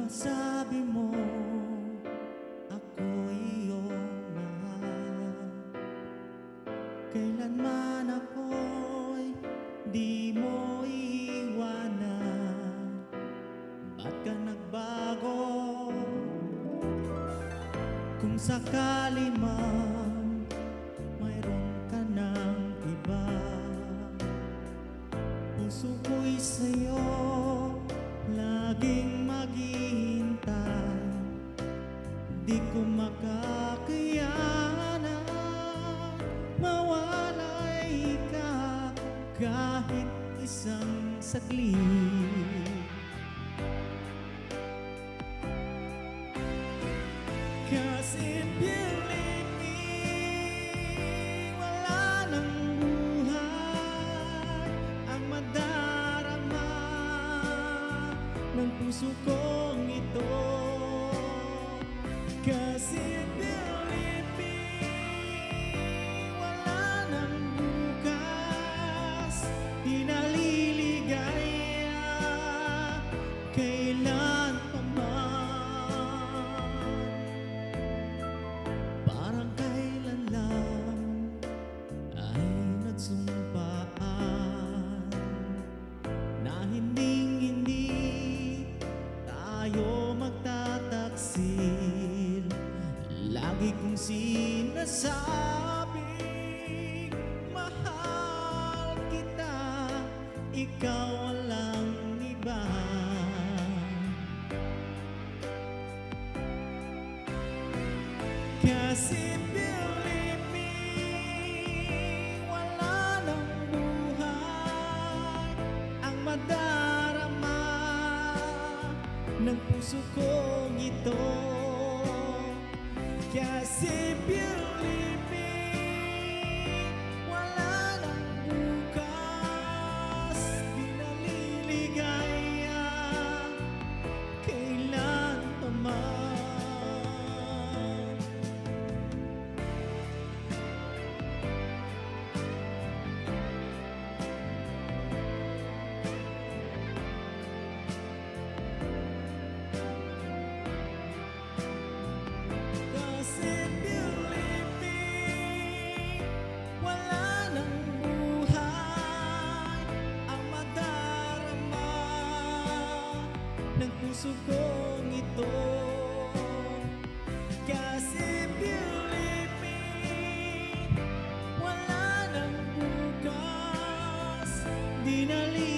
Masabi mo ako'y iyong mahal. Kailanman ako'y di mo iiwanan. Ba't ka nagbago? Kung sakali man mayroon ka ng iba, puso ko'y sa'yo laging maghihintay. Di ko makakayanan mawalay ka kahit isang saglit. Cause if you leave me, wala nang buhay ang madarama ng puso kong ito. Cause if you leave me, wala nang bukas, di naliligaya kailan pa man. Parang kailan lang ay nagsumpaan na hindi tayo magtataksil. Lagi kong sinasabing mahal kita, ikaw walang iba. Cause if you leave me, wala nang buhay ang madarama ng puso kong ito. Cause if you leave me, wala nang bukas, di naliligaya kailan pa man. Ng puso kong ito. Cause if you leave me, wala nang bukas, di naliligaya